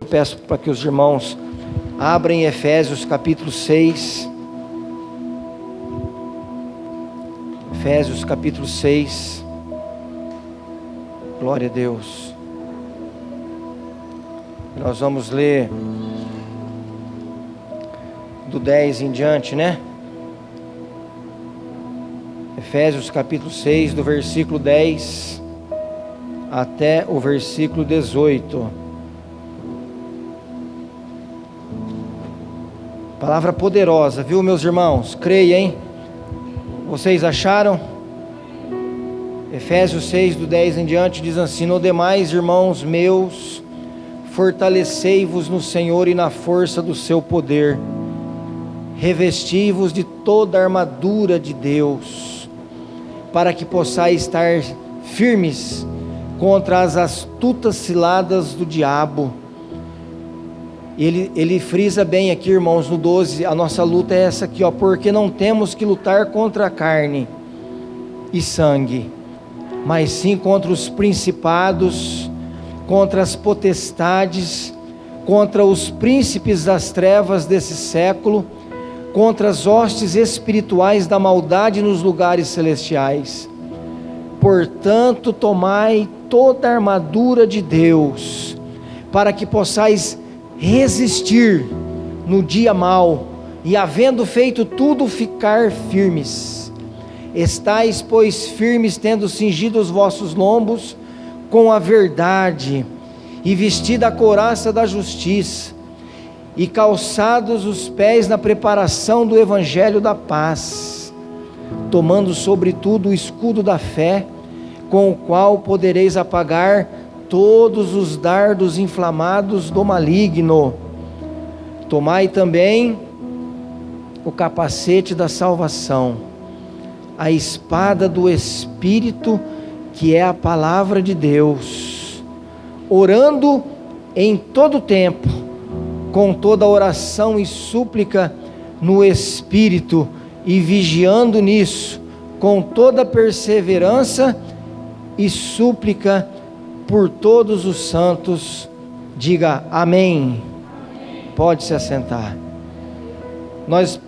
Peço para que os irmãos abrem Efésios capítulo 6. Efésios capítulo 6. Glória a Deus. Nós vamos ler do 10 em diante, né? Efésios capítulo 6, do versículo 10 até o versículo 18. Palavra poderosa, viu, meus irmãos? Creia, hein? Vocês acharam? Efésios 6, do 10 em diante, diz assim: no demais, irmãos meus, fortalecei-vos no Senhor e na força do seu poder, revesti-vos de toda a armadura de Deus, para que possais estar firmes contra as astutas ciladas do diabo. Ele frisa bem aqui, irmãos, no 12, a nossa luta é essa aqui, ó, porque não temos que lutar contra a carne e sangue, mas sim contra os principados, contra as potestades, contra os príncipes das trevas desse século, contra as hostes espirituais da maldade nos lugares celestiais. Portanto, tomai toda a armadura de Deus, para que possais resistir no dia mau, e havendo feito tudo, ficar firmes. Estais, pois, firmes, tendo cingido os vossos lombos com a verdade, e vestida a couraça da justiça, e calçados os pés na preparação do evangelho da paz, tomando sobretudo o escudo da fé, com o qual podereis apagar todos os dardos inflamados do maligno. Tomai também o capacete da salvação, a espada do Espírito, que é a palavra de Deus, orando em todo tempo, com toda oração e súplica no Espírito, e vigiando nisso, com toda perseverança e súplica por todos os santos. Diga amém. Pode se assentar. Nós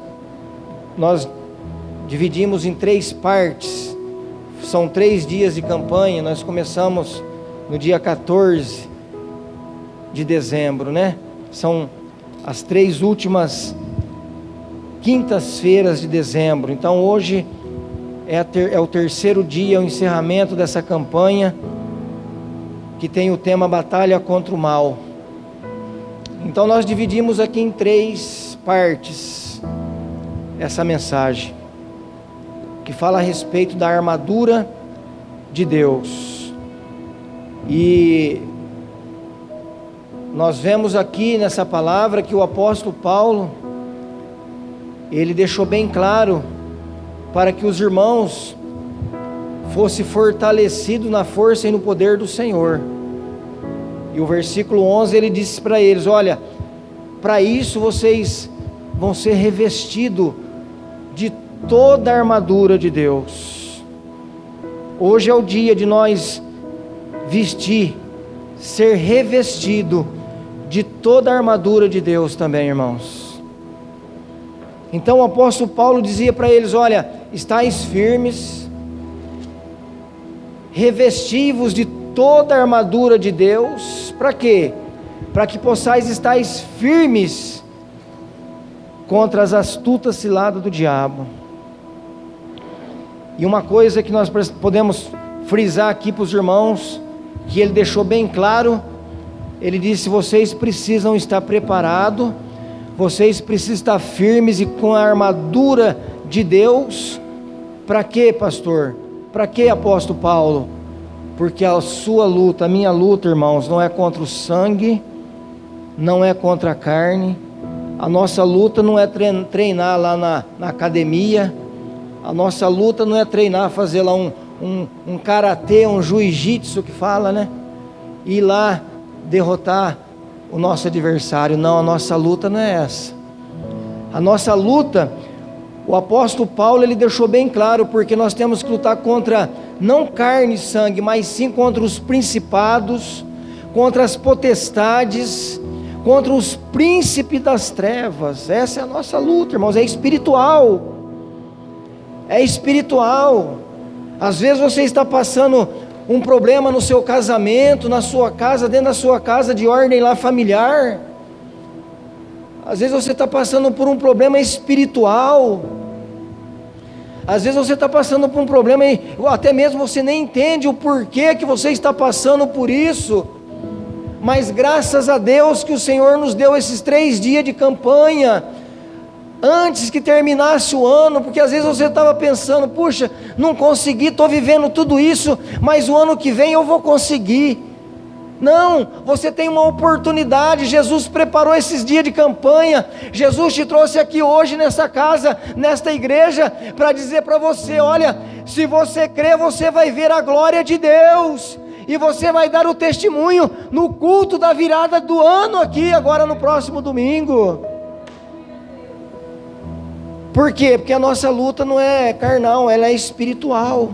dividimos em 3 partes, são 3 dias de campanha. Nós começamos no dia 14 de dezembro, né? São as 3 últimas quintas-feiras de dezembro. Então hoje é o terceiro dia, o encerramento dessa campanha, que tem o tema Batalha contra o Mal. Então nós dividimos aqui em 3 partes essa mensagem, que fala a respeito da armadura de Deus. E nós vemos aqui nessa palavra que o apóstolo Paulo, ele deixou bem claro para que os irmãos fossem fortalecidos na força e no poder do Senhor. E o versículo 11 ele disse para eles: olha, para isso vocês vão ser revestidos de toda a armadura de Deus. Hoje é o dia de nós vestir, ser revestido de toda a armadura de Deus também, irmãos. Então o apóstolo Paulo dizia para eles: olha, estáis firmes, revesti-vos de toda a armadura de Deus. Para quê? Para que possais estar firmes contra as astutas ciladas do diabo. E uma coisa que nós podemos frisar aqui para os irmãos, que ele deixou bem claro, ele disse: vocês precisam estar preparados, vocês precisam estar firmes e com a armadura de Deus. Para quê, pastor? Para quê, apóstolo Paulo? Porque a sua luta, a minha luta, irmãos, não é contra o sangue, não é contra a carne. A nossa luta não é treinar lá na academia. A nossa luta não é treinar, fazer lá um karatê, um jiu-jitsu que fala, né? Ir lá derrotar o nosso adversário. Não, a nossa luta não é essa. A nossa luta, o apóstolo Paulo, ele deixou bem claro, porque nós temos que lutar contra, não carne e sangue, mas sim contra os principados, contra as potestades, contra os príncipes das trevas. Essa é a nossa luta, irmãos, é espiritual. É espiritual. Às vezes você está passando um problema no seu casamento, na sua casa, dentro da sua casa de ordem lá familiar. Às vezes você está passando por um problema espiritual. Às vezes você está passando por um problema e até mesmo você nem entende o porquê que você está passando por isso. Mas graças a Deus que o Senhor nos deu esses 3 dias de campanha, antes que terminasse o ano, porque às vezes você estava pensando, puxa, não consegui, estou vivendo tudo isso, mas o ano que vem eu vou conseguir. Não, você tem uma oportunidade. Jesus preparou esses dias de campanha. Jesus te trouxe aqui hoje nessa casa, nesta igreja, para dizer para você: olha, se você crer, você vai ver a glória de Deus, e você vai dar o testemunho no culto da virada do ano aqui, agora no próximo domingo. Por quê? Porque a nossa luta não é carnal, ela é espiritual.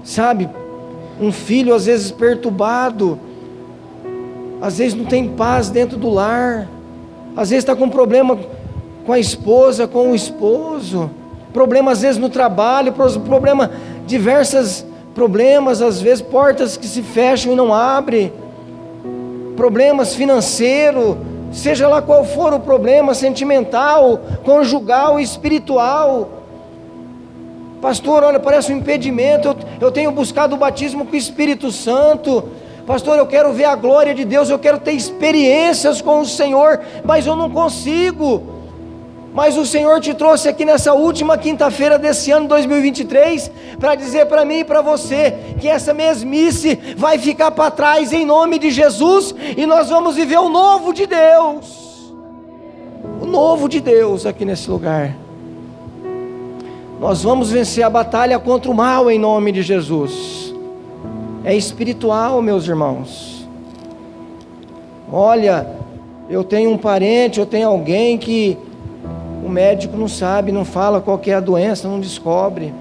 Sabe, um filho às vezes perturbado, às vezes não tem paz dentro do lar, às vezes está com problema com a esposa, com o esposo, problema às vezes no trabalho, diversos problemas, às vezes portas que se fecham e não abrem, problemas financeiros, seja lá qual for o problema, sentimental, conjugal, espiritual. Pastor, olha, parece um impedimento, eu tenho buscado o batismo com o Espírito Santo. Pastor, eu quero ver a glória de Deus, eu quero ter experiências com o Senhor, mas eu não consigo. Mas o Senhor te trouxe aqui nessa última quinta-feira desse ano 2023, para dizer para mim e para você, que essa mesmice vai ficar para trás em nome de Jesus, e nós vamos viver o novo de Deus. O novo de Deus aqui nesse lugar. Nós vamos vencer a batalha contra o mal em nome de Jesus. É espiritual, meus irmãos. Olha, eu tenho um parente, eu tenho alguém que o médico não sabe, não fala qual que é a doença, não descobre.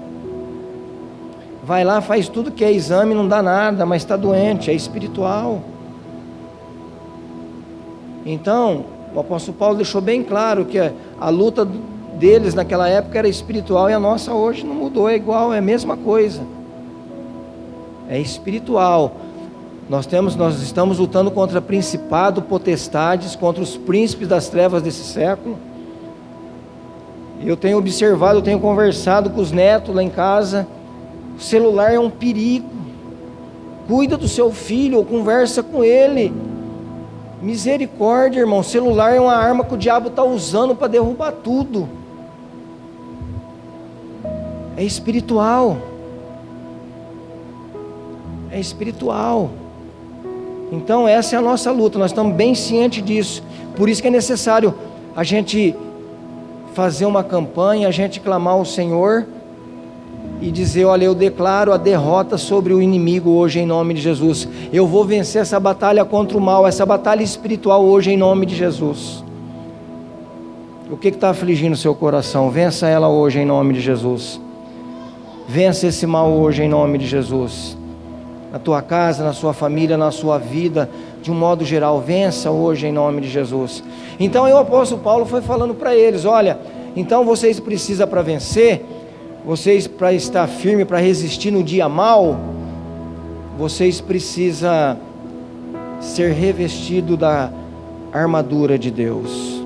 Vai lá, faz tudo que é exame, não dá nada, mas está doente, é espiritual. Então, o apóstolo Paulo deixou bem claro que a luta deles naquela época era espiritual, e a nossa hoje não mudou, é igual, é a mesma coisa. É espiritual. Nós estamos lutando contra principado, potestades, contra os príncipes das trevas desse século. Eu tenho observado, eu tenho conversado com os netos lá em casa. O celular é um perigo. Cuida do seu filho, ou conversa com ele. Misericórdia, irmão. O celular é uma arma que o diabo está usando para derrubar tudo. É espiritual. É espiritual. Então essa é a nossa luta, nós estamos bem cientes disso. Por isso que é necessário a gente fazer uma campanha, a gente clamar ao Senhor e dizer: olha, eu declaro a derrota sobre o inimigo hoje em nome de Jesus. Eu vou vencer essa batalha contra o mal, essa batalha espiritual hoje em nome de Jesus. O que está afligindo o seu coração? Vença ela hoje em nome de Jesus. Vença esse mal hoje em nome de Jesus. Na tua casa, na sua família, na sua vida, de um modo geral, vença hoje em nome de Jesus. Então o apóstolo Paulo foi falando para eles: olha, então vocês precisam, para vencer, vocês para estar firme, para resistir no dia mal, vocês precisam ser revestidos da armadura de Deus.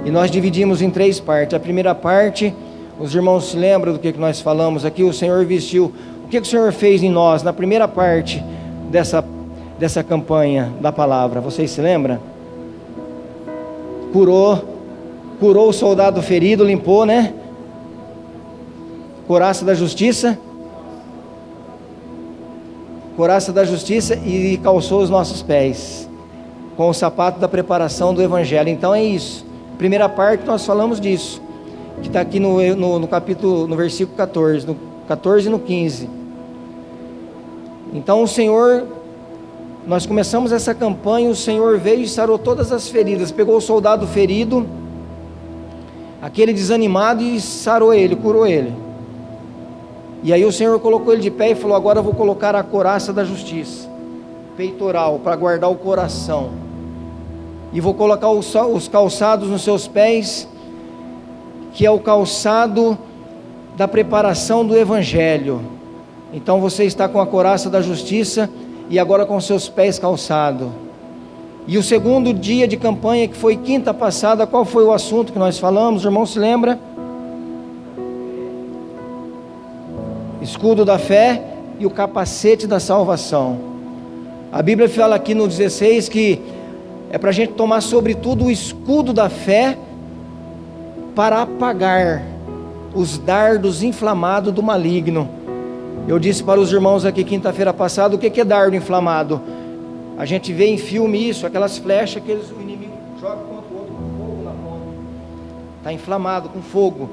E nós dividimos em 3 partes. A primeira parte, os irmãos se lembram do que nós falamos aqui? O Senhor vestiu. O que o Senhor fez em nós na primeira parte dessa campanha da palavra? Vocês se lembram? Curou o soldado ferido, limpou, né? Couraça da justiça e calçou os nossos pés com o sapato da preparação do Evangelho. Então é isso. Primeira parte nós falamos disso, que está aqui no capítulo, no versículo 14, no 14 e no 15. Então o Senhor, nós começamos essa campanha, o Senhor veio e sarou todas as feridas, pegou o soldado ferido, aquele desanimado, e sarou ele, curou ele. E aí o Senhor colocou ele de pé e falou: agora eu vou colocar a couraça da justiça. peitoral, para guardar o coração. E vou colocar os calçados nos seus pés, que é o calçado da preparação do Evangelho. Então você está com a couraça da justiça e agora com seus pés calçados. E o segundo dia de campanha, que foi quinta passada, qual foi o assunto que nós falamos? O irmão se lembra? Escudo da fé e o capacete da salvação. A Bíblia fala aqui no 16 que é para a gente tomar sobretudo o escudo da fé para apagar os dardos inflamados do maligno. Eu disse para os irmãos aqui quinta-feira passada, o que é dardo inflamado? A gente vê em filme isso, aquelas flechas que o inimigo joga contra o outro com fogo na ponta. Está inflamado com fogo.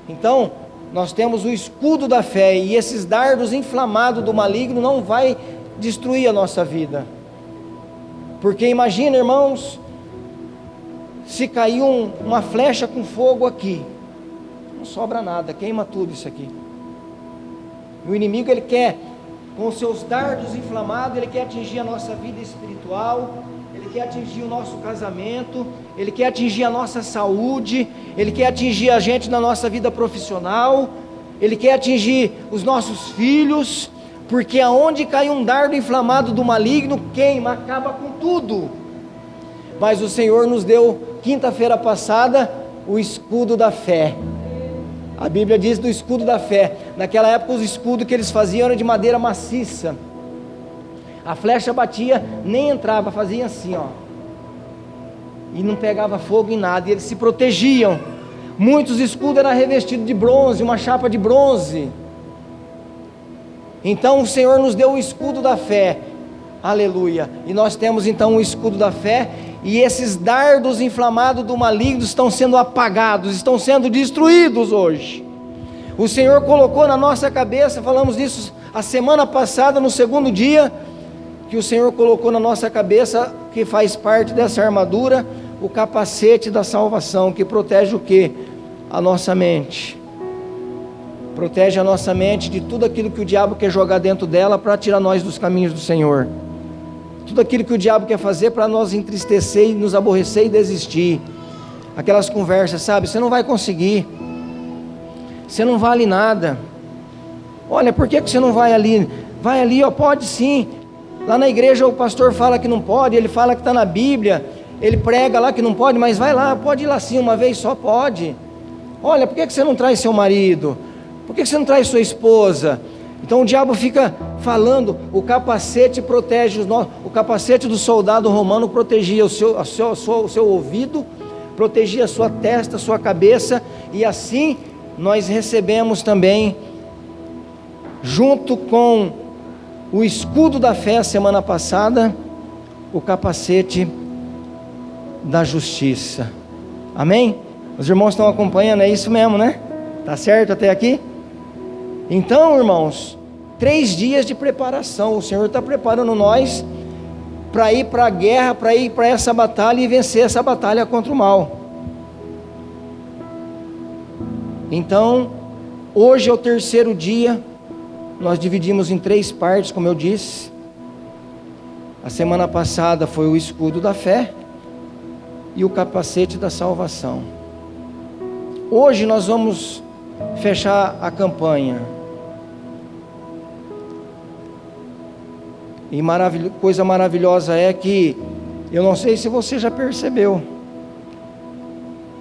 Então, nós temos o escudo da fé, e esses dardos inflamados do maligno não vai destruir a nossa vida. Porque imagina, irmãos, se cair uma flecha com fogo aqui, não sobra nada, queima tudo isso aqui. O inimigo, ele quer, com os seus dardos inflamados, ele quer atingir a nossa vida espiritual, ele quer atingir o nosso casamento, ele quer atingir a nossa saúde, ele quer atingir a gente na nossa vida profissional, ele quer atingir os nossos filhos, porque aonde cai um dardo inflamado do maligno, queima, acaba com tudo. Mas o Senhor nos deu, quinta-feira passada, o escudo da fé. A Bíblia diz do escudo da fé. Naquela época os escudos que eles faziam eram de madeira maciça. A flecha batia, nem entrava, fazia assim, ó. E não pegava fogo em nada, e eles se protegiam. Muitos escudos eram revestidos de bronze, uma chapa de bronze. Então o Senhor nos deu o escudo da fé. Aleluia. E nós temos então o escudo da fé, e esses dardos inflamados do maligno estão sendo apagados, estão sendo destruídos hoje. O Senhor colocou na nossa cabeça, falamos disso a semana passada, no segundo dia, que o Senhor colocou na nossa cabeça, que faz parte dessa armadura, o capacete da salvação, que protege o quê? A nossa mente. Protege a nossa mente de tudo aquilo que o diabo quer jogar dentro dela para tirar nós dos caminhos do Senhor. Tudo aquilo que o diabo quer fazer para nos entristecer, nos aborrecer e desistir. Aquelas conversas, sabe? Você não vai conseguir. Você não vale nada. Olha, por que você não vai ali? Vai ali, ó, pode sim. Lá na igreja o pastor fala que não pode, ele fala que está na Bíblia, ele prega lá que não pode, mas vai lá, pode ir lá sim, uma vez só pode. Olha, por que você não traz seu marido? Por que você não traz sua esposa? Então o diabo fica falando, o capacete protege o capacete do soldado romano protegia o seu ouvido, protegia a sua testa, a sua cabeça, e assim nós recebemos também, junto com o escudo da fé, semana passada, o capacete da justiça. Amém? Os irmãos estão acompanhando, é isso mesmo, né? Tá certo até aqui? Então, irmãos, 3 dias de preparação. O Senhor está preparando nós para ir para a guerra, para ir para essa batalha e vencer essa batalha contra o mal. Então, hoje é o 3º dia. Nós dividimos em 3 partes, como eu disse. A semana passada foi o escudo da fé e o capacete da salvação. Hoje nós vamos fechar a campanha. E coisa maravilhosa é que, eu não sei se você já percebeu,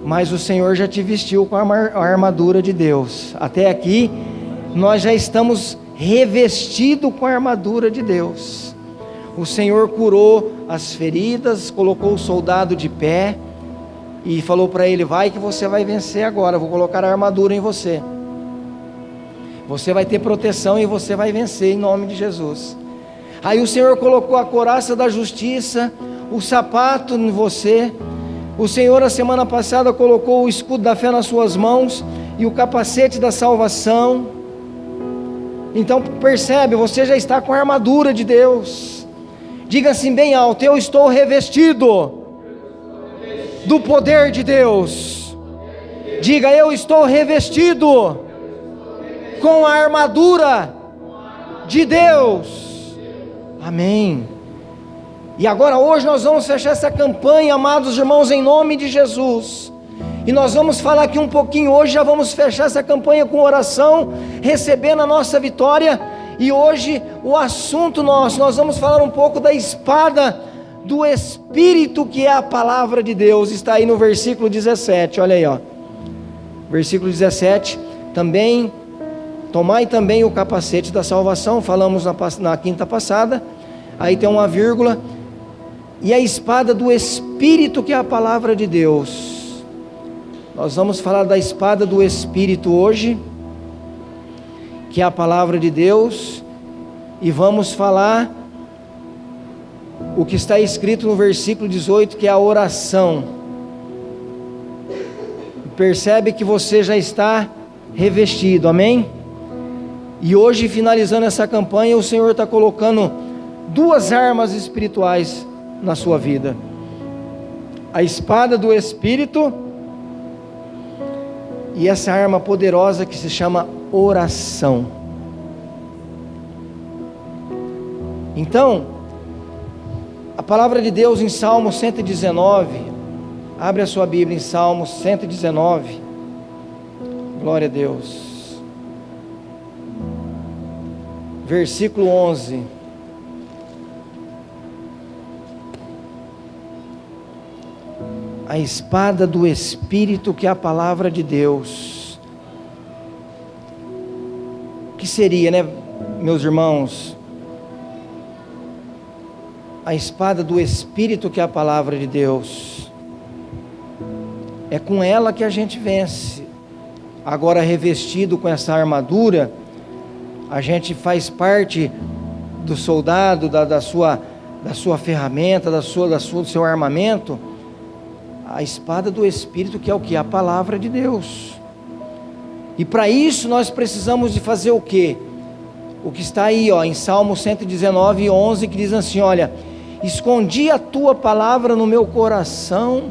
mas o Senhor já te vestiu com a armadura de Deus. Até aqui, nós já estamos revestidos com a armadura de Deus. O Senhor curou as feridas, colocou o soldado de pé, e falou para ele, vai que você vai vencer agora, vou colocar a armadura em você. Você vai ter proteção e você vai vencer em nome de Jesus. Aí o Senhor colocou a couraça da justiça, o sapato em você. O Senhor, a semana passada, colocou o escudo da fé nas suas mãos e o capacete da salvação. Então percebe, você já está com a armadura de Deus. Diga assim bem alto, eu estou revestido do poder de Deus. Diga, eu estou revestido com a armadura de Deus. Amém. E agora hoje nós vamos fechar essa campanha, amados irmãos, em nome de Jesus. E nós vamos falar aqui um pouquinho hoje, já vamos fechar essa campanha com oração, recebendo a nossa vitória. E hoje o assunto nós vamos falar um pouco da espada do Espírito, que é a palavra de Deus. Está aí no versículo 17, olha aí, ó. Versículo 17, também, tomai também o capacete da salvação, falamos na quinta passada, aí tem uma vírgula, e a espada do Espírito, que é a palavra de Deus. Nós vamos falar da espada do Espírito hoje, que é a palavra de Deus, e vamos falar o que está escrito no versículo 18, que é a oração. Percebe que você já está revestido, amém? E hoje, finalizando essa campanha, o Senhor está colocando duas armas espirituais na sua vida: a espada do Espírito e essa arma poderosa que se chama oração. Então, a palavra de Deus em Salmo 119, abre a sua Bíblia em Salmo 119, glória a Deus, versículo 11, a espada do Espírito, que é a palavra de Deus. O que seria, né, meus irmãos? A espada do Espírito, que é a palavra de Deus. É com ela que a gente vence. Agora, revestido com essa armadura, a gente faz parte do soldado, da sua ferramenta, do seu armamento, a espada do Espírito, que é o que? A palavra de Deus. E para isso nós precisamos de fazer o quê? O que está aí, ó, em Salmo 119, 11, que diz assim, olha: escondi a tua palavra no meu coração,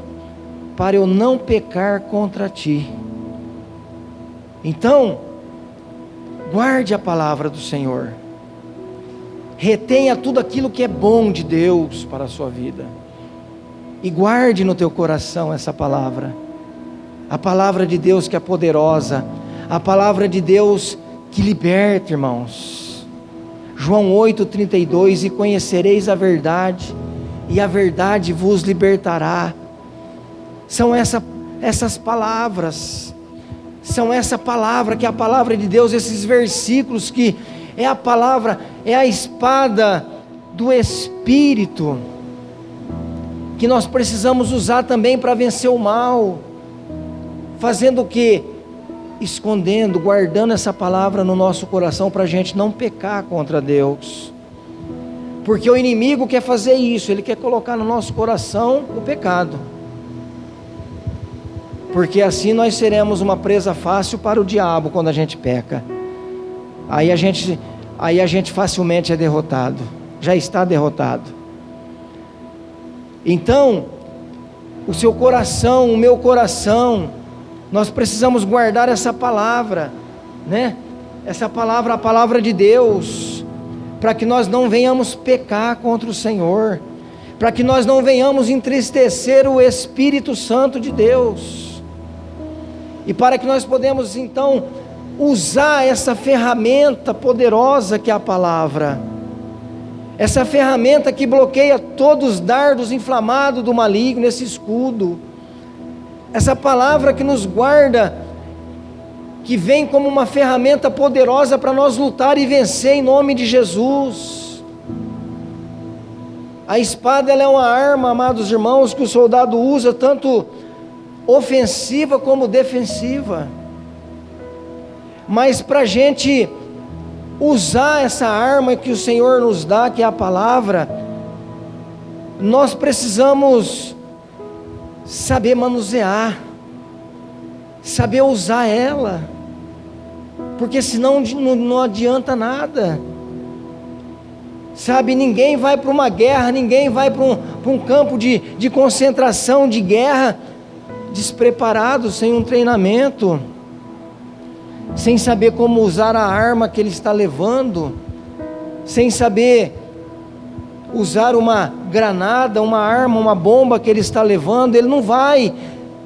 para eu não pecar contra ti. Então, guarde a palavra do Senhor, retenha tudo aquilo que é bom de Deus para a sua vida, e guarde no teu coração essa palavra, a palavra de Deus que é poderosa, a palavra de Deus que liberta, irmãos. João 8,32, e conhecereis a verdade, e a verdade vos libertará. São essas palavras, são essa palavra que é a palavra de Deus, esses versículos que é a palavra, é a espada do Espírito, que nós precisamos usar também para vencer o mal. Fazendo o quê? Escondendo, guardando essa palavra no nosso coração, para a gente não pecar contra Deus. Porque o inimigo quer fazer isso, ele quer colocar no nosso coração o pecado, porque assim nós seremos uma presa fácil para o diabo quando a gente peca. Aí a gente facilmente é derrotado, já está derrotado. Então, o seu coração, o meu coração, nós precisamos guardar essa palavra, né? Essa palavra, a palavra de Deus, para que nós não venhamos pecar contra o Senhor, para que nós não venhamos entristecer o Espírito Santo de Deus, e para que nós podemos então usar essa ferramenta poderosa que é a palavra, essa ferramenta que bloqueia todos os dardos inflamados do maligno, esse escudo, essa palavra que nos guarda, que vem como uma ferramenta poderosa para nós lutar e vencer em nome de Jesus. A espada, ela é uma arma, amados irmãos, que o soldado usa tanto ofensiva como defensiva. Mas para a gente usar essa arma que o Senhor nos dá, que é a palavra, nós precisamos saber manusear, saber usar ela, porque senão não adianta nada. Sabe, ninguém vai para uma guerra, ninguém vai para um campo de concentração, de guerra, despreparado, sem um treinamento, sem saber como usar a arma que ele está levando, sem saber usar uma granada, uma arma, uma bomba que ele está levando, ele não vai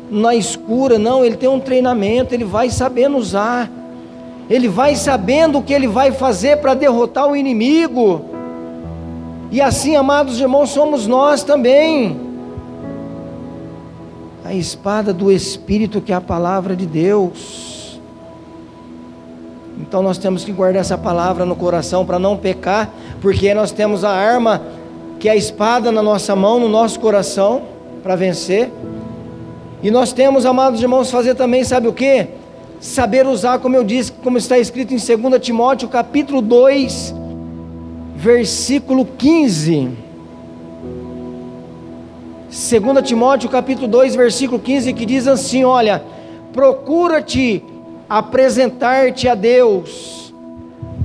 na escura, não, ele tem um treinamento, ele vai sabendo usar, ele vai sabendo o que ele vai fazer para derrotar o inimigo. E assim, amados irmãos, somos nós também. A espada do Espírito, que é a palavra de Deus. Então nós temos que guardar essa palavra no coração para não pecar, porque nós temos a arma, que é a espada, na nossa mão, no nosso coração, para vencer. E nós temos, amados irmãos, fazer também, sabe o que? Saber usar, como eu disse, como está escrito em 2 Timóteo capítulo 2, versículo 15. 2 Timóteo capítulo 2, versículo 15, que diz assim: olha, procura-te apresentar-te a Deus,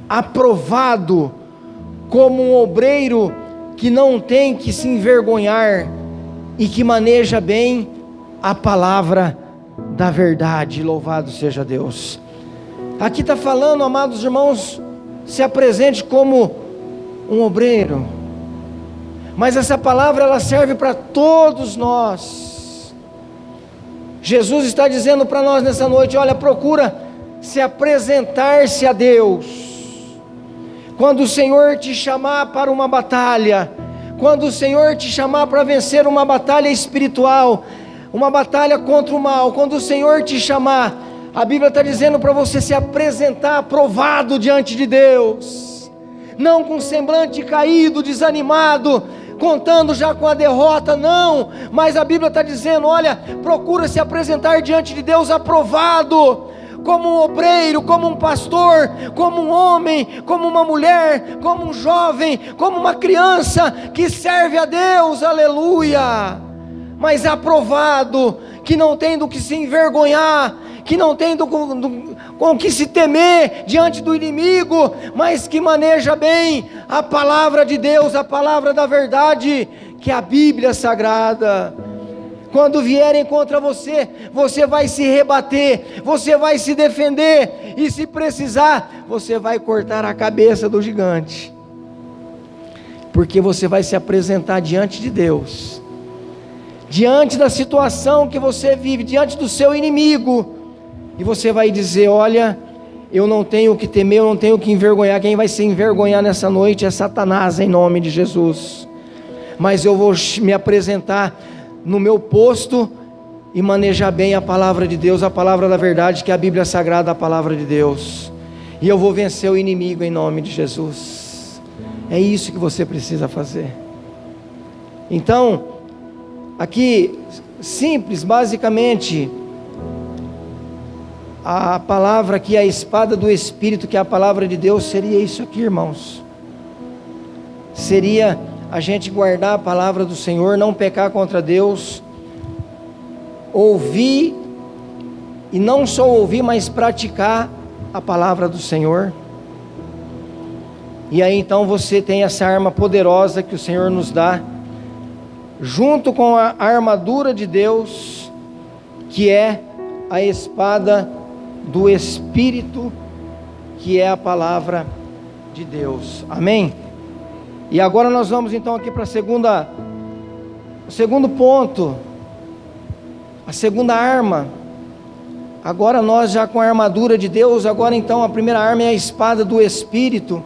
aprovado, como um obreiro que não tem que se envergonhar e que maneja bem a palavra da verdade. Louvado seja Deus. Aqui está falando, amados irmãos, se apresente como um obreiro, mas essa palavra ela serve para todos nós. Jesus está dizendo para nós nessa noite: olha, procura se apresentar-se a Deus. Quando o Senhor te chamar para uma batalha, quando o Senhor te chamar para vencer uma batalha espiritual, uma batalha contra o mal, quando o Senhor te chamar, a Bíblia está dizendo para você se apresentar aprovado diante de Deus, não com semblante caído, desanimado, contando já com a derrota, não, mas a Bíblia está dizendo: olha, procura se apresentar diante de Deus aprovado, como um obreiro, como um pastor, como um homem, como uma mulher, como um jovem, como uma criança que serve a Deus, aleluia, mas aprovado, que não tem do que se envergonhar, que não tem com que se temer diante do inimigo, mas que maneja bem a palavra de Deus, a palavra da verdade, que é a Bíblia Sagrada. Quando vierem contra você, você vai se rebater, você vai se defender, e se precisar, você vai cortar a cabeça do gigante, porque você vai se apresentar diante de Deus, diante da situação que você vive, diante do seu inimigo, e você vai dizer: olha, eu não tenho o que temer, eu não tenho o que envergonhar. Quem vai se envergonhar nessa noite é Satanás, em nome de Jesus. Mas eu vou me apresentar no meu posto e manejar bem a palavra de Deus, a palavra da verdade, que é a Bíblia Sagrada, a palavra de Deus, e eu vou vencer o inimigo em nome de Jesus. É isso que você precisa fazer. Então, aqui, simples, basicamente, a palavra aqui, a espada do Espírito, que é a palavra de Deus, seria isso aqui, irmãos. Seria a gente guardar a palavra do Senhor, não pecar contra Deus, ouvir, e não só ouvir, mas praticar a palavra do Senhor. E aí então você tem essa arma poderosa que o Senhor nos dá, junto com a armadura de Deus, que é a espada do Espírito, que é a palavra de Deus. Amém? E agora nós vamos então aqui para o segundo ponto, a segunda arma. Agora nós já com a armadura de Deus, agora então a primeira arma é a espada do Espírito.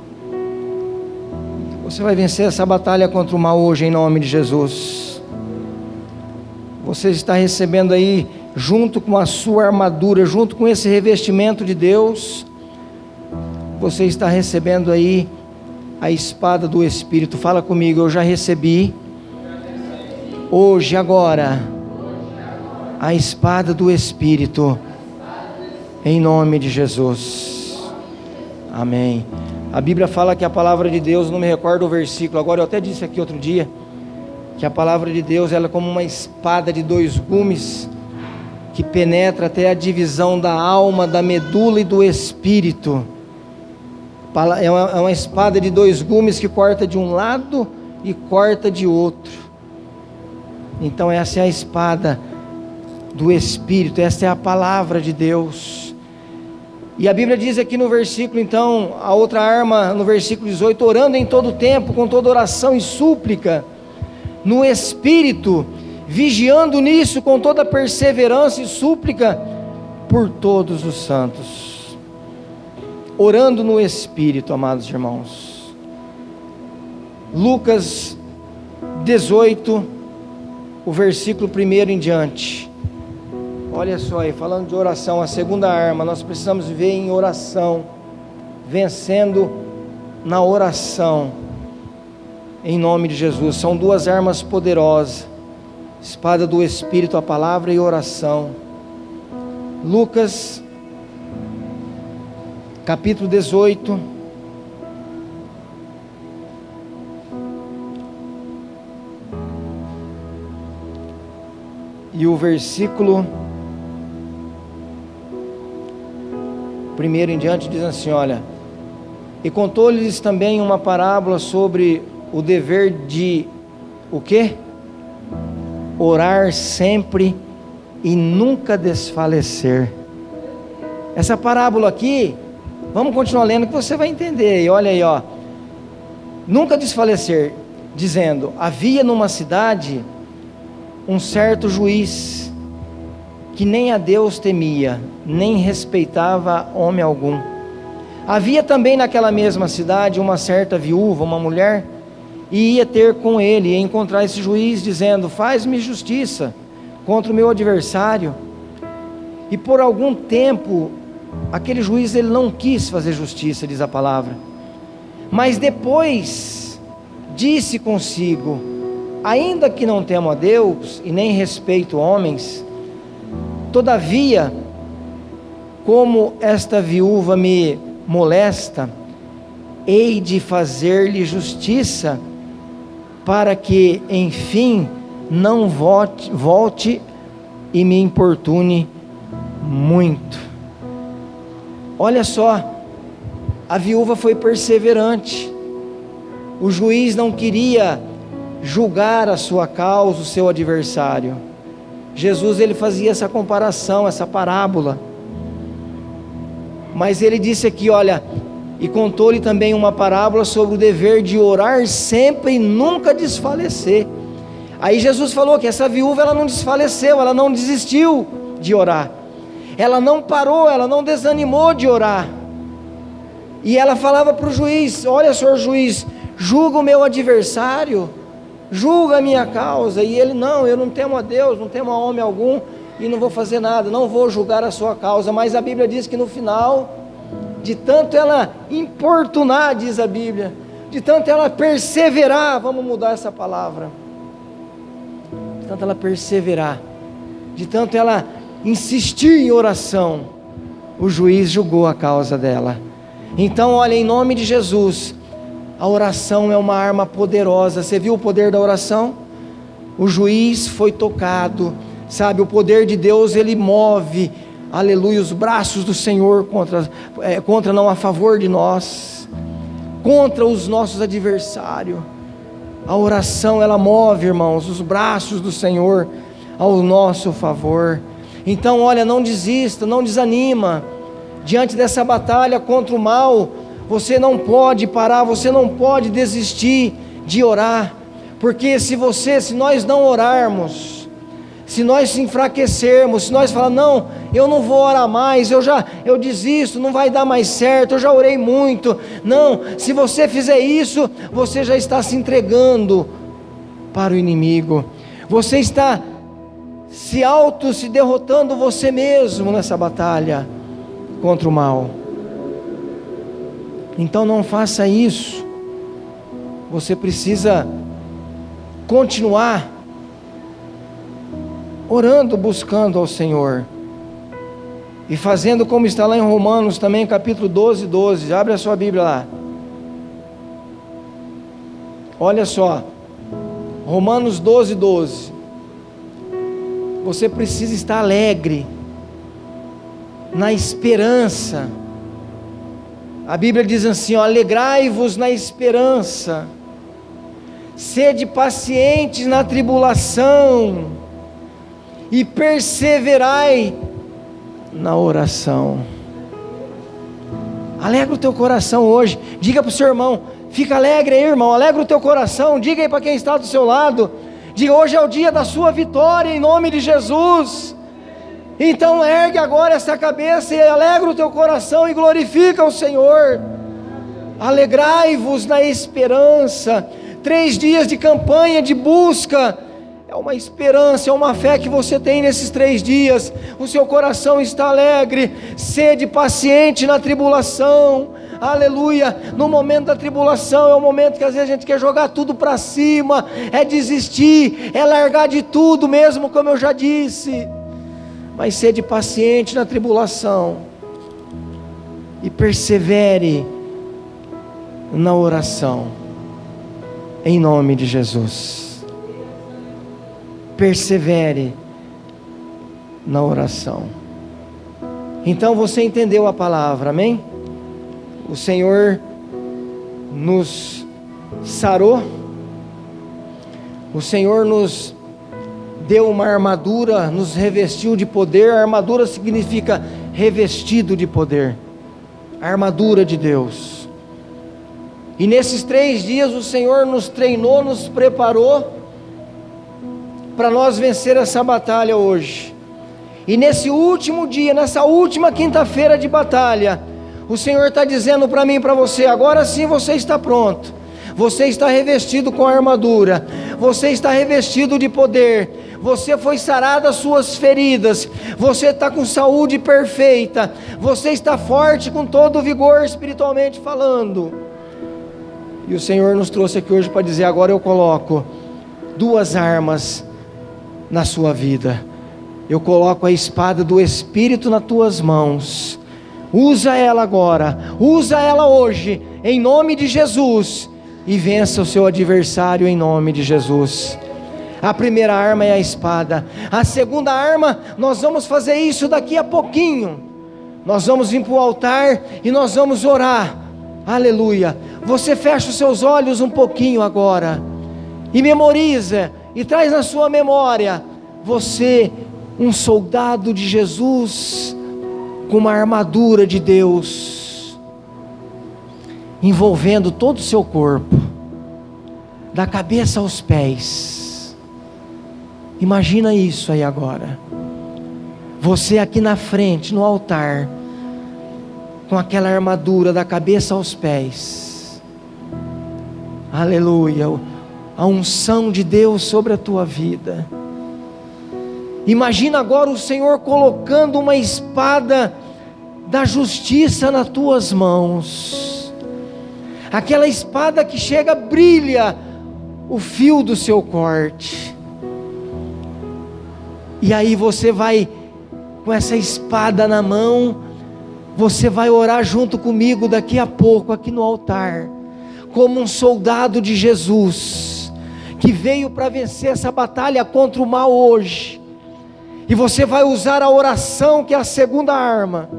Você vai vencer essa batalha contra o mal hoje em nome de Jesus. Você está recebendo aí, junto com a sua armadura, junto com esse revestimento de Deus, você está recebendo aí a espada do Espírito. Fala comigo: eu já recebi hoje, agora, a espada do Espírito, em nome de Jesus. Amém. A Bíblia fala que a palavra de Deus, não me recordo o versículo agora, eu até disse aqui outro dia, que a palavra de Deus, ela é como uma espada de dois gumes, que penetra até a divisão da alma, da medula e do espírito. É uma espada de dois gumes que corta de um lado e corta de outro. Então essa é a espada do Espírito, essa é a palavra de Deus. E a Bíblia diz aqui no versículo, então, a outra arma, no versículo 18, orando em todo tempo, com toda oração e súplica, no Espírito, vigiando nisso com toda perseverança e súplica por todos os santos. Orando no Espírito, amados irmãos. Lucas 18, o versículo 1 em diante. Olha só aí, falando de oração, a segunda arma, nós precisamos viver em oração, vencendo na oração, em nome de Jesus. São duas armas poderosas, espada do Espírito, a palavra e oração. Lucas, capítulo 18, e o versículo 1 em diante diz assim, olha: e contou-lhes também uma parábola sobre o dever de, o quê? Orar sempre e nunca desfalecer. Essa parábola aqui, vamos continuar lendo que você vai entender, e olha aí, ó. Nunca desfalecer, dizendo: havia numa cidade um certo juiz, que nem a Deus temia, nem respeitava homem algum. Havia também naquela mesma cidade uma certa viúva, uma mulher, e ia ter com ele, e encontrar esse juiz, dizendo: faz-me justiça contra o meu adversário. E por algum tempo, aquele juiz ele não quis fazer justiça, diz a palavra. Mas depois, disse consigo: ainda que não temo a Deus, e nem respeito homens, todavia, como esta viúva me molesta, hei de fazer-lhe justiça, para que, enfim, não volte e me importune muito. Olha só, a viúva foi perseverante. O juiz não queria julgar a sua causa, o seu adversário. Jesus ele fazia essa comparação, essa parábola. Mas ele disse aqui, olha, e contou-lhe também uma parábola sobre o dever de orar sempre e nunca desfalecer. Aí Jesus falou que essa viúva ela não desfaleceu, ela não desistiu de orar. Ela não parou, ela não desanimou de orar. E ela falava para o juiz: olha, senhor juiz, julga o meu adversário, julga a minha causa. E ele: não, eu não temo a Deus, não temo a homem algum, e não vou fazer nada, não vou julgar a sua causa. Mas a Bíblia diz que no final, de tanto ela importunar, diz a Bíblia, de tanto ela perseverar, vamos mudar essa palavra, de tanto ela perseverar, de tanto ela insistir em oração, o juiz julgou a causa dela. Então, olha, em nome de Jesus, a oração é uma arma poderosa. Você viu o poder da oração? O juiz foi tocado, sabe, o poder de Deus, ele move, aleluia, os braços do Senhor contra não a favor de nós, contra os nossos adversários. A oração, ela move, irmãos, os braços do Senhor ao nosso favor. Então, olha, não desista, não desanima, diante dessa batalha contra o mal. Você não pode parar, você não pode desistir de orar, porque se nós não orarmos, se nós se enfraquecermos, se nós falarmos: não, eu não vou orar mais, eu desisto, não vai dar mais certo, eu já orei muito. Não, se você fizer isso, você já está se entregando para o inimigo, você está se derrotando você mesmo nessa batalha contra o mal. Então não faça isso. Você precisa continuar orando, buscando ao Senhor, e fazendo como está lá em Romanos também, capítulo 12. Abre a sua Bíblia lá. Olha só, Romanos 12. Você precisa estar alegre, na esperança. A Bíblia diz assim, ó: alegrai-vos na esperança, sede pacientes na tribulação, e perseverai na oração. Alegra o teu coração hoje. Diga para o seu irmão, fica alegre aí, irmão, alegra o teu coração. Diga aí para quem está do seu lado, diga: hoje é o dia da sua vitória, em nome de Jesus. Então ergue agora essa cabeça e alegra o teu coração e glorifica o Senhor. Alegrai-vos na esperança. 3 dias de campanha, de busca, é uma esperança, é uma fé que você tem nesses 3 dias. O seu coração está alegre. Sede paciente na tribulação. Aleluia. No momento da tribulação é o momento que às vezes a gente quer jogar tudo para cima, é desistir, é largar de tudo mesmo, como eu já disse. Mas sede paciente na tribulação e persevere na oração, em nome de Jesus. Persevere na oração. Então você entendeu a palavra, amém? O Senhor nos sarou, o Senhor nos deu uma armadura, nos revestiu de poder. A armadura significa revestido de poder, a armadura de Deus. E nesses 3 dias o Senhor nos treinou, nos preparou para nós vencer essa batalha hoje. E nesse último dia, nessa última quinta-feira de batalha, o Senhor está dizendo para mim e para você: agora sim você está pronto, você está revestido com a armadura, você está revestido de poder, você foi sarado as suas feridas, você está com saúde perfeita, você está forte com todo o vigor espiritualmente falando. E o Senhor nos trouxe aqui hoje para dizer: agora eu coloco 2 armas na sua vida, eu coloco a espada do Espírito nas tuas mãos. Usa ela agora, usa ela hoje, em nome de Jesus, e vença o seu adversário em nome de Jesus. A primeira arma é a espada. A segunda arma, nós vamos fazer isso daqui a pouquinho. Nós vamos vir para o altar e nós vamos orar. Aleluia. Você fecha os seus olhos um pouquinho agora e memoriza e traz na sua memória você, um soldado de Jesus, com uma armadura de Deus, envolvendo todo o seu corpo, da cabeça aos pés. Imagina isso aí agora, você aqui na frente, no altar, com aquela armadura da cabeça aos pés. Aleluia, a unção de Deus sobre a tua vida. Imagina agora o Senhor colocando uma espada da justiça nas tuas mãos, aquela espada que chega, brilha o fio do seu corte, e aí você vai, com essa espada na mão, você vai orar junto comigo daqui a pouco, aqui no altar, como um soldado de Jesus, que veio para vencer essa batalha contra o mal hoje. E você vai usar a oração, que é a segunda arma,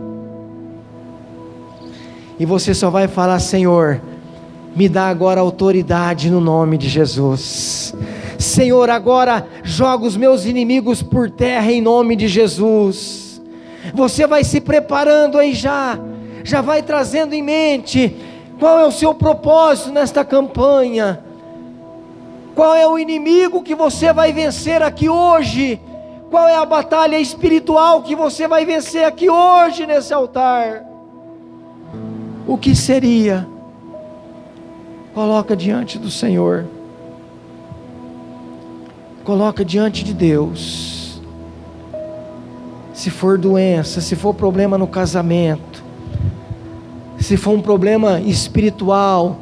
e você só vai falar: Senhor, me dá agora autoridade no nome de Jesus. Senhor, agora joga os meus inimigos por terra em nome de Jesus. Você vai se preparando aí, já vai trazendo em mente qual é o seu propósito nesta campanha, qual é o inimigo que você vai vencer aqui hoje, qual é a batalha espiritual que você vai vencer aqui hoje nesse altar. O que seria? Coloca diante do Senhor, coloca diante de Deus. Se for doença, se for problema no casamento, se for um problema espiritual,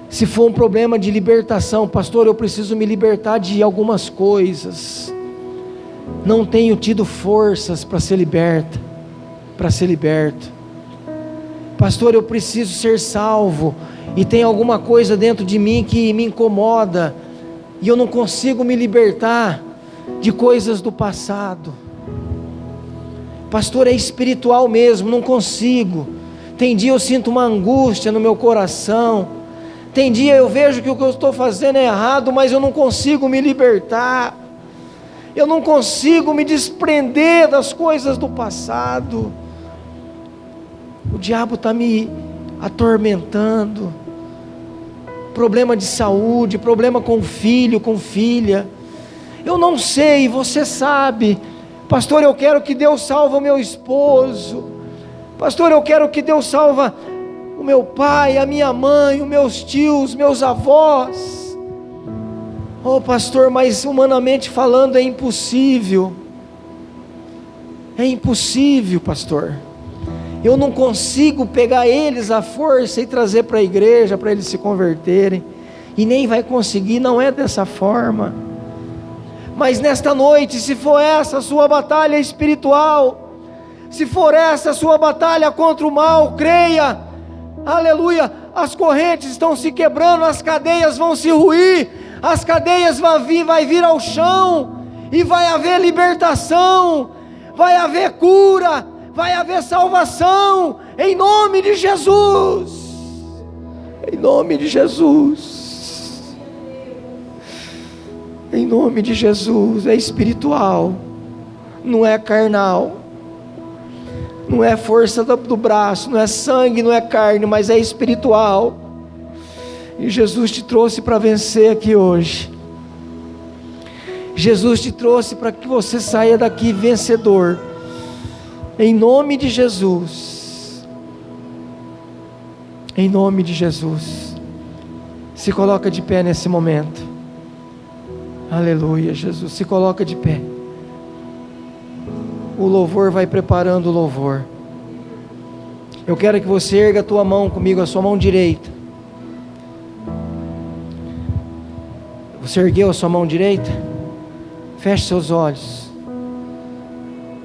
se for um problema de libertação: pastor, eu preciso me libertar de algumas coisas, não tenho tido forças para ser liberto. Pastor, eu preciso ser salvo, e tem alguma coisa dentro de mim que me incomoda, e eu não consigo me libertar de coisas do passado. Pastor, é espiritual mesmo, não consigo. Tem dia eu sinto uma angústia no meu coração, tem dia eu vejo que o que eu estou fazendo é errado, mas eu não consigo me libertar, eu não consigo me desprender das coisas do passado. O diabo está me atormentando, problema de saúde, problema com filho, com filha. Eu não sei, você sabe. Pastor, eu quero que Deus salve o meu esposo. Pastor, eu quero que Deus salve o meu pai, a minha mãe, os meus tios, meus avós. Oh, pastor, mas humanamente falando é impossível. É impossível, pastor. Eu não consigo pegar eles à força e trazer para a igreja, para eles se converterem. E nem vai conseguir, não é dessa forma. Mas nesta noite, se for essa a sua batalha espiritual, se for essa a sua batalha contra o mal, creia, aleluia, as correntes estão se quebrando, as cadeias vão se ruir, as cadeias vai vir ao chão, e vai haver libertação, vai haver cura, vai haver salvação, em nome de Jesus, em nome de Jesus. Em nome de Jesus. É espiritual, não é carnal, não é força do braço, não é sangue, não é carne, mas é espiritual. E Jesus te trouxe para vencer aqui hoje. Jesus te trouxe para que você saia daqui vencedor, em nome de Jesus. Em nome de Jesus. Se coloca de pé nesse momento. Aleluia, Jesus, se coloca de pé. O louvor vai preparando o louvor. Eu quero que você erga a tua mão comigo, a sua mão direita. Você ergueu a sua mão direita? Feche seus olhos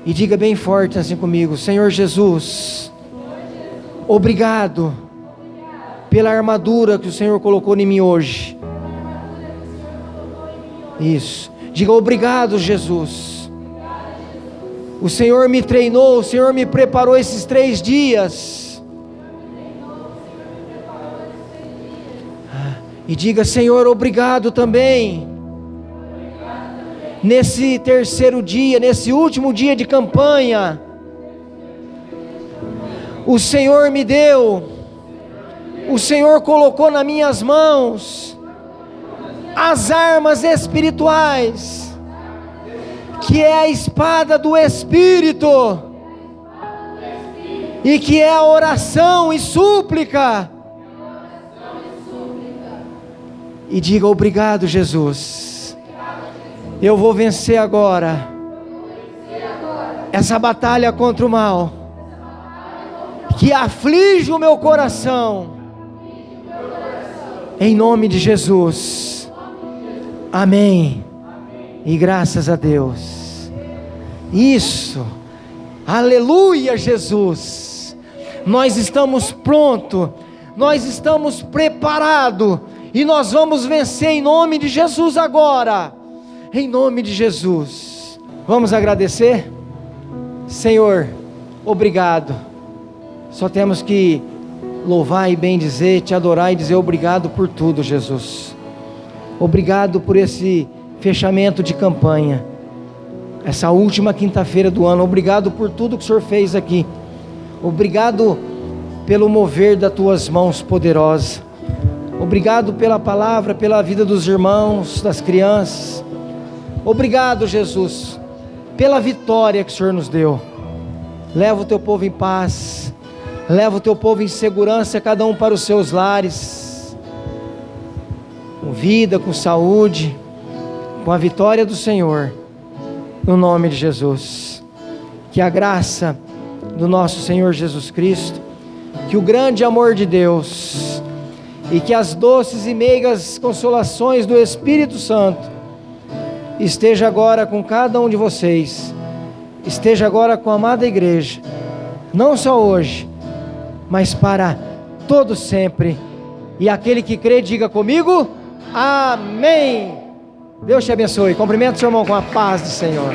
e diga bem forte assim comigo: Senhor Jesus, obrigado pela armadura que o Senhor colocou em mim hoje. Isso, diga: obrigado, Jesus. O Senhor me treinou, o Senhor me preparou esses 3 dias. E diga: Senhor, obrigado também. Nesse terceiro dia, nesse último dia de campanha, o Senhor me deu, o Senhor colocou nas minhas mãos as armas espirituais, que é a espada do Espírito, e que é a oração e súplica. E diga: obrigado, Jesus. Eu vou vencer agora essa batalha contra o mal que aflige o meu coração, em nome de Jesus. Amém. E graças a Deus. Isso. Aleluia, Jesus. Nós estamos prontos, nós estamos preparados, e nós vamos vencer em nome de Jesus agora, em nome de Jesus. Vamos agradecer? Senhor, obrigado. Só temos que louvar e bendizer, te adorar e dizer obrigado por tudo, Jesus. Obrigado por esse fechamento de campanha, essa última quinta-feira do ano. Obrigado por tudo que o Senhor fez aqui. Obrigado pelo mover das tuas mãos poderosas. Obrigado pela palavra, pela vida dos irmãos, das crianças. Obrigado, Jesus, pela vitória que o Senhor nos deu. Leva o teu povo em paz, leva o teu povo em segurança, cada um para os seus lares, com vida, com saúde, com a vitória do Senhor, no nome de Jesus. Que a graça do nosso Senhor Jesus Cristo, que o grande amor de Deus, e que as doces e meigas consolações do Espírito Santo esteja agora com cada um de vocês, esteja agora com a amada igreja, não só hoje, mas para todo sempre. E aquele que crê, diga comigo: amém. Deus te abençoe. Cumprimenta o seu irmão com a paz do Senhor.